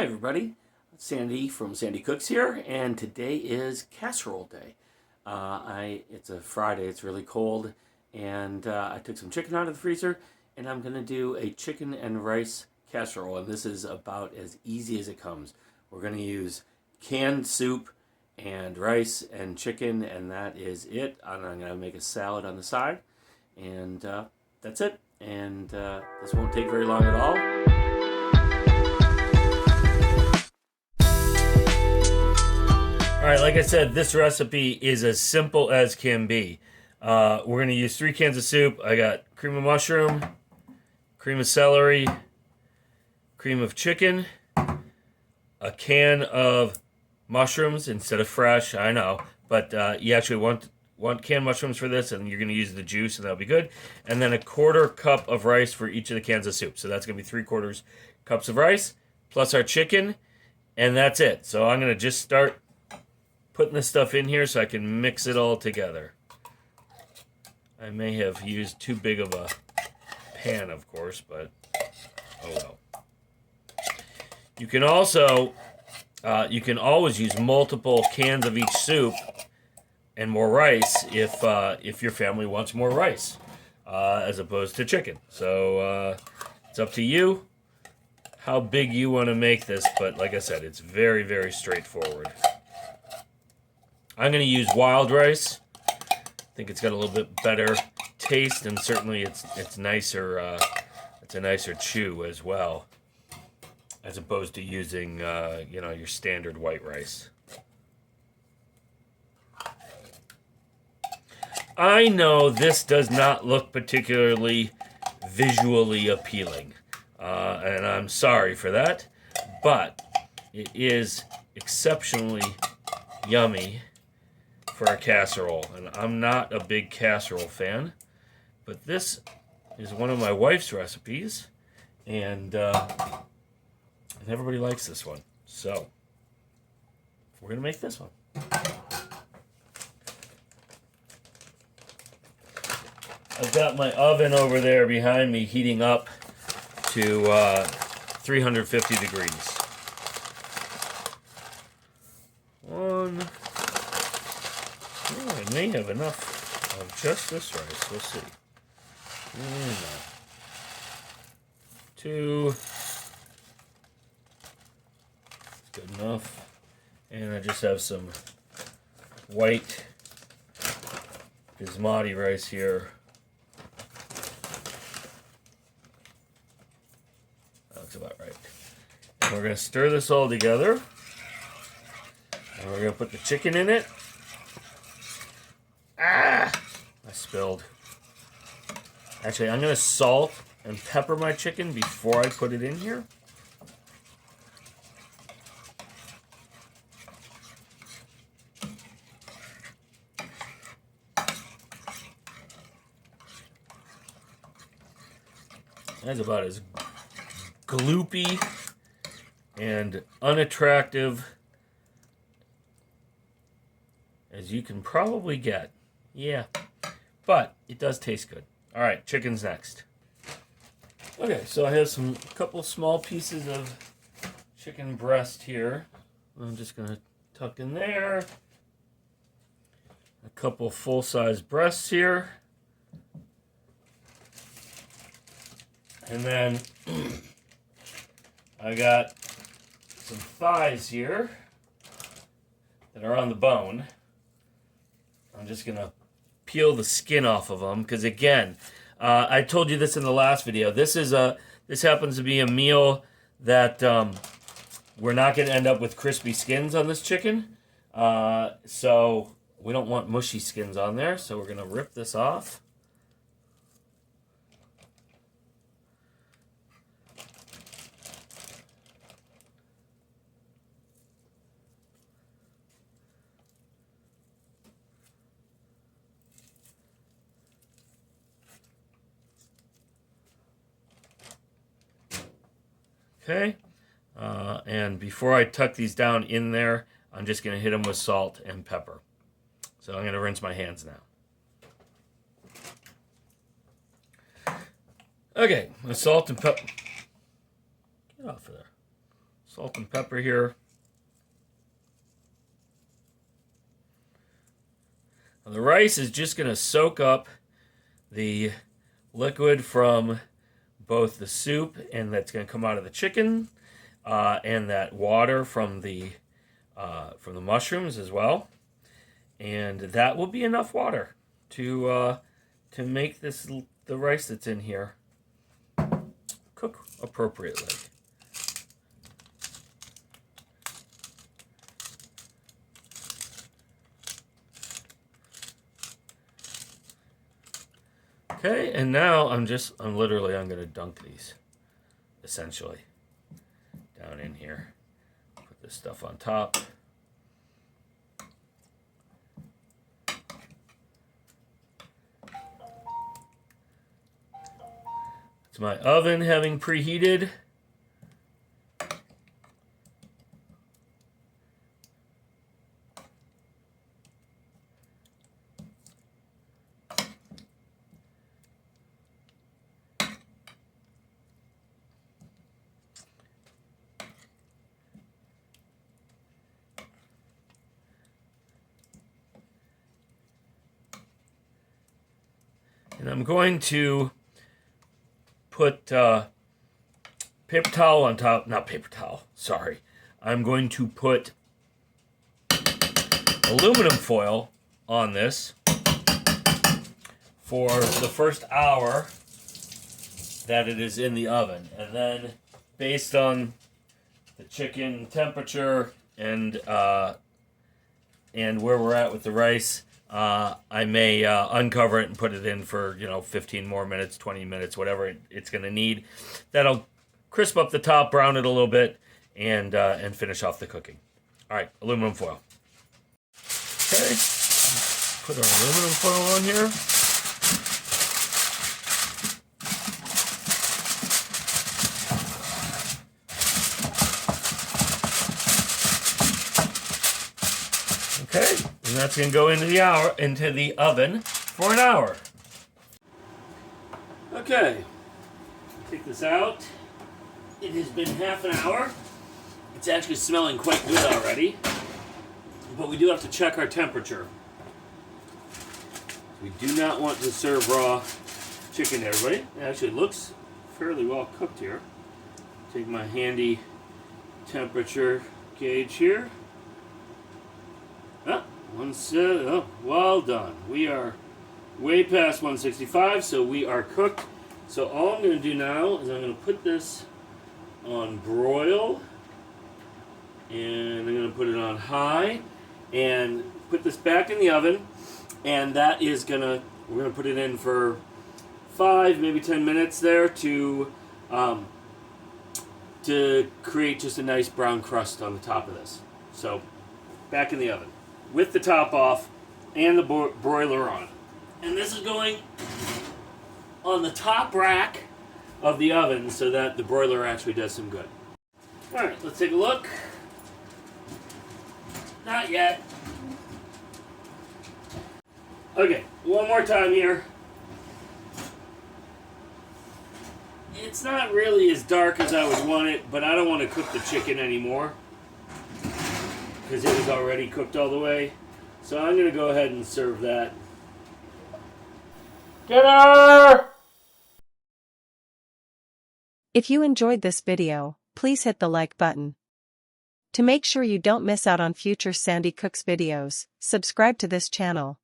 Hi everybody, Sandy from Sandi Cooks here, and today is casserole day. It's a Friday, it's really cold, and I took some chicken out of the freezer, and I'm going to do a chicken and rice casserole, and this is about as easy as it comes. We're going to use canned soup and rice and chicken, and that is it. I'm going to make a salad on the side, and that's it. And this won't take very long at all. Alright, like I said, this recipe is as simple as can be. We're going to use 3 cans of soup. I got cream of mushroom, cream of celery, cream of chicken, a can of mushrooms instead of fresh, I know, but you actually want canned mushrooms for this, and you're going to use the juice, and that'll be good. And then a 1/4 cup of rice for each of the cans of soup. So that's going to be 3/4 cups of rice, plus our chicken, and that's it. So I'm going to just start putting this stuff in here so I can mix it all together. I may have used too big of a pan, of course, but oh well. You can also, you can always use multiple cans of each soup and more rice if your family wants more rice as opposed to chicken. So it's up to you how big you want to make this, but like I said, it's very, very straightforward. I'm going to use wild rice. I think it's got a little bit better taste, and certainly it's nicer. It's a nicer chew as well, as opposed to using your standard white rice. I know this does not look particularly visually appealing, and I'm sorry for that, but it is exceptionally yummy for a casserole. And I'm not a big casserole fan, but this is one of my wife's recipes, and everybody likes this one. So we're gonna make this one. I've got my oven over there behind me heating up to 350 degrees. I may have enough of just this rice. We'll see. No. 2. Good enough. And I just have some white basmati rice here. That looks about right. And we're going to stir this all together. And we're going to put the chicken in it. I spilled. Actually, I'm going to salt and pepper my chicken before I put it in here. That's about as gloopy and unattractive as you can probably get. Yeah, but it does taste good. All right, chicken's next. Okay, so I have a couple small pieces of chicken breast here. I'm just gonna tuck in there. A couple full-size breasts here. And then I got some thighs here that are on the bone. I'm just gonna peel the skin off of them because, again, I told you this in the last video. This happens to be a meal that we're not going to end up with crispy skins on this chicken. So we don't want mushy skins on there. So we're going to rip this off. Okay, and before I tuck these down in there, I'm just going to hit them with salt and pepper. So I'm going to rinse my hands now. Okay, my salt and pepper. Get off of there. Salt and pepper here. Now, the rice is just going to soak up the liquid from both the soup and that's going to come out of the chicken and that water from the mushrooms as well. And that will be enough water to make the rice that's in here cook appropriately. Okay, and now I'm going to dunk these, essentially, down in here. Put this stuff on top. It's my oven having preheated. And I'm going to put paper towel on top, not paper towel, sorry. I'm going to put aluminum foil on this for the first hour that it is in the oven. And then based on the chicken temperature and where we're at with the rice, I may uncover it and put it in for 15 more minutes, 20 minutes, whatever it's going to need. That'll crisp up the top, brown it a little bit, and finish off the cooking. All right, aluminum foil. Okay, put our aluminum foil on here. Okay, and that's going to go into the oven for an hour. Okay, take this out. It has been half an hour. It's actually smelling quite good already, but we do have to check our temperature. We do not want to serve raw chicken to everybody. It actually looks fairly well cooked here. Take my handy temperature gauge here. Well done. We are way past 165, so we are cooked. So all I'm going to do now is I'm going to put this on broil, and I'm going to put it on high, and put this back in the oven, and that is we're going to put it in for 5, maybe 10 minutes there to create just a nice brown crust on the top of this. So back in the oven with the top off and the broiler on. And this is going on the top rack of the oven so that the broiler actually does some good. Alright, let's take a look. Not yet. Okay, one more time here. It's not really as dark as I would want it, but I don't want to cook the chicken anymore because it was already cooked all the way. So I'm going to go ahead and serve that. Dinner! If you enjoyed this video, please hit the like button. To make sure you don't miss out on future Sandi Cooks videos, subscribe to this channel.